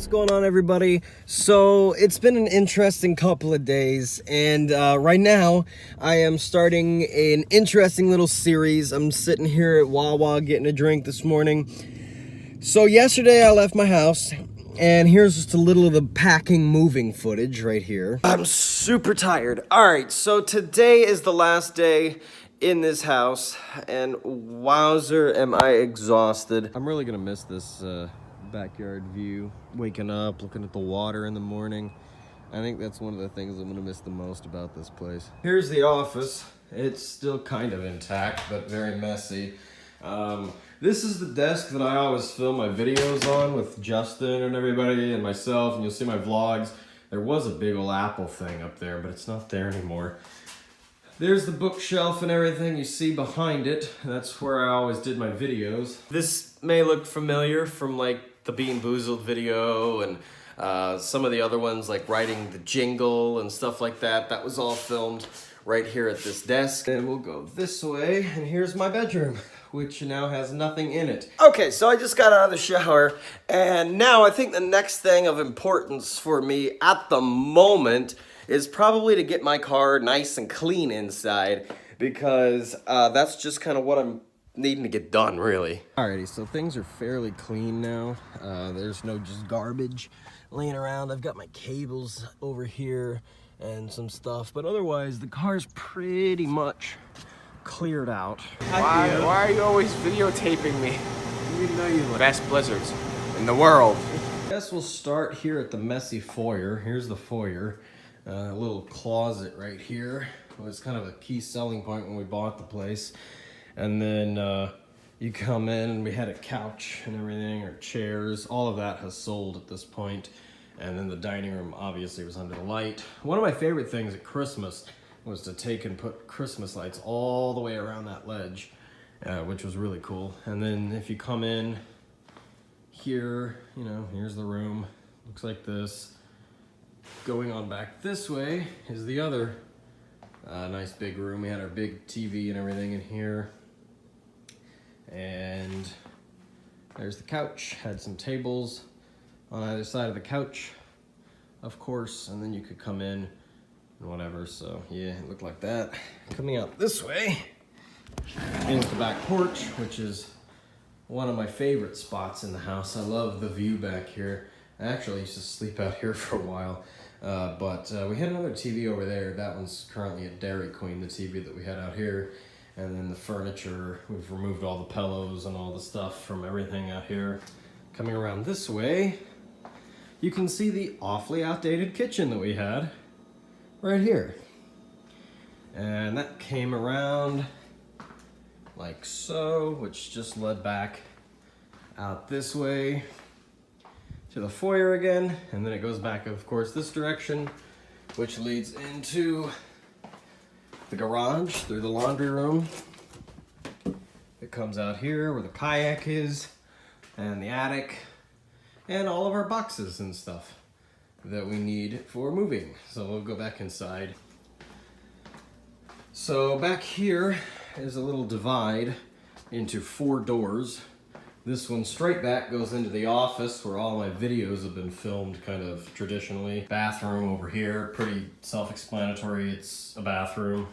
What's going on, everybody? So it's been an interesting couple of days, and right now I am starting an interesting little series. I'm sitting here at Wawa getting a drink this morning. So yesterday I left my house, and here's just a little of the packing moving footage right here. I'm super tired. All right, so today is the last day in this house, and wowzer am I exhausted. I'm really gonna miss this backyard view, waking up, looking at the water in the morning. I think that's one of the things I'm gonna miss the most about this place. Here's the office. It's still kind of intact, but very messy. This is the desk that I always film my videos on with Justin and everybody and myself, and you'll see my vlogs. There was a big old Apple thing up there, but it's not there anymore. There's the bookshelf and everything you see behind it. That's where I always did my videos. This may look familiar from like the Bean Boozled video and some of the other ones, like writing the jingle and stuff like that. That was all filmed right here at this desk. And we'll go this way, and here's my bedroom, which now has nothing in it. Okay, so I just got out of the shower, and now I think the next thing of importance for me at the moment is probably to get my car nice and clean inside, because that's just kind of what I'm needing to get done, really. Alrighty, so things are fairly clean now. There's no just garbage laying around. I've got my cables over here and some stuff, but otherwise the car's pretty much cleared out. Why are you always videotaping me? You know you best blizzards in the world. I guess we'll start here at the messy foyer. Here's the foyer. A little closet right here. It was kind of a key selling point when we bought the place. And then you come in, and we had a couch and everything, or chairs. All of that has sold at this point. And then the dining room obviously was under the light. One of my favorite things at Christmas was to take and put Christmas lights all the way around that ledge, which was really cool. And then if you come in here, you know, here's the room. Looks like this. Going on back this way is the other nice big room. We had our big TV and everything in here. And there's the couch. Had some tables on either side of the couch, of course, and then you could come in and whatever. So yeah, it looked like that. Coming out this way into the back porch, which is one of my favorite spots in the house. I love the view back here. I actually used to sleep out here for a while, but we had another TV over there. That one's currently at Dairy Queen, the TV that we had out here. And then the furniture, we've removed all the pillows and all the stuff from everything out here. Coming around this way, you can see the awfully outdated kitchen that we had right here. And that came around like so, which just led back out this way to the foyer again, and then it goes back, of course, this direction, which leads into the garage through the laundry room. It comes out here where the kayak is, and the attic, and all of our boxes and stuff that we need for moving. So we'll go back inside. So back here is a little divide into 4 doors. This one straight back goes into the office where all my videos have been filmed kind of traditionally. Bathroom over here, pretty self-explanatory, it's a bathroom.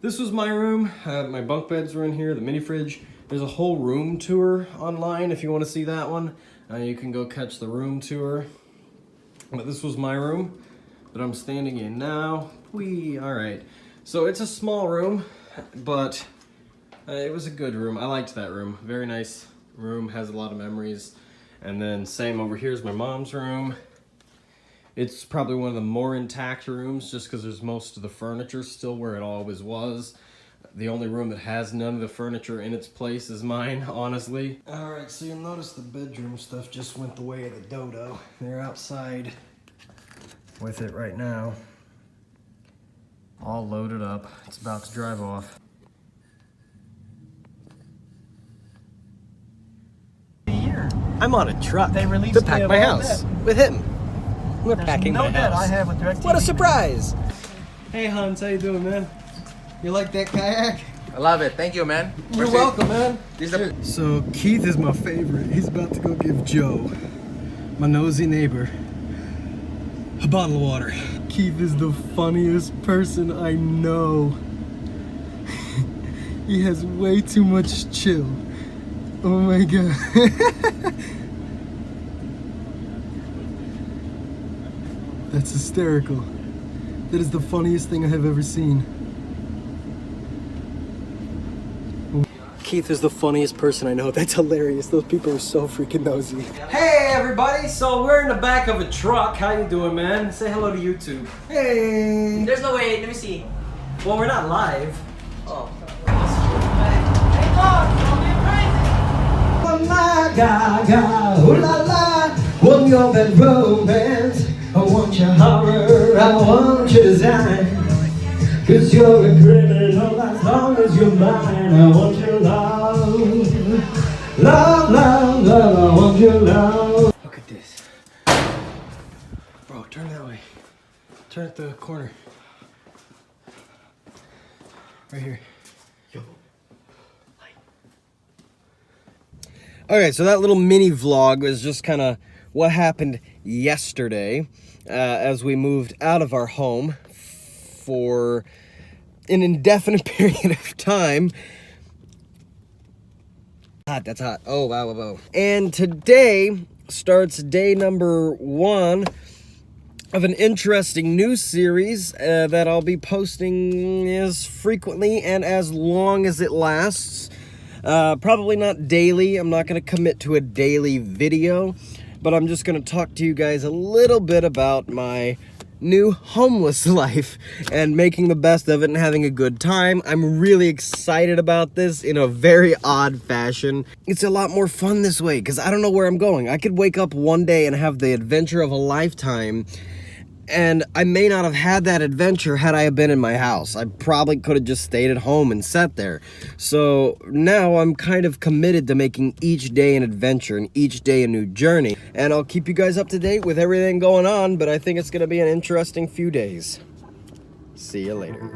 This was my room. My bunk beds were in here, the mini fridge. There's a whole room tour online if you want to see that one. You can go catch the room tour. But this was my room that I'm standing in now. All right. So it's a small room, but it was a good room. I liked that room. Very nice room, has a lot of memories. And then same over here is my mom's room. It's probably one of the more intact rooms just because there's most of the furniture still where it always was. The only room that has none of the furniture in its place is mine, honestly. All right, so you'll notice the bedroom stuff just went the way of the dodo. They're outside with it right now. All loaded up. It's about to drive off. I'm on a truck to pack my house with him. We're packing my house. I have with DirecTV. What a surprise! Hey Hans, how you doing, man? You like that kayak? I love it. Thank you, man. You're welcome, man. So Keith is my favorite. He's about to go give Joe my nosy neighbor a bottle of water. Keith is the funniest person I know. He has way too much chill. Oh my god. That's hysterical. That is the funniest thing I have ever seen. Keith is the funniest person I know. That's hilarious. Those people are so freaking nosy. Hey everybody, so we're in the back of a truck. How you doing, man? Say hello to YouTube. Hey. There's no way. Let me see. Well, we're not live. Oh. Oh my God, God, ooh la la, want your bad romance, I want your horror, I want your design. Cause you're a criminal as long as you're mine. I want your love. Love, love, love, I want your love. Look at this. Bro, turn that way. Turn at the corner. Right here. Yo. Okay, so that little mini vlog was just kind of what happened yesterday as we moved out of our home for an indefinite period of time. Hot, that's hot. Oh, wow, wow, wow. And today starts day number 1 of an interesting new series that I'll be posting as frequently and as long as it lasts. Probably not daily. I'm not going to commit to a daily video, but I'm just going to talk to you guys a little bit about my new homeless life and making the best of it and having a good time. I'm really excited about this in a very odd fashion. It's a lot more fun this way because I don't know where I'm going. I could wake up one day and have the adventure of a lifetime, and I may not have had that adventure had I have been in my house. I probably could have just stayed at home and sat there. So now I'm kind of committed to making each day an adventure and each day a new journey. And I'll keep you guys up to date with everything going on, but I think it's going to be an interesting few days. See you later.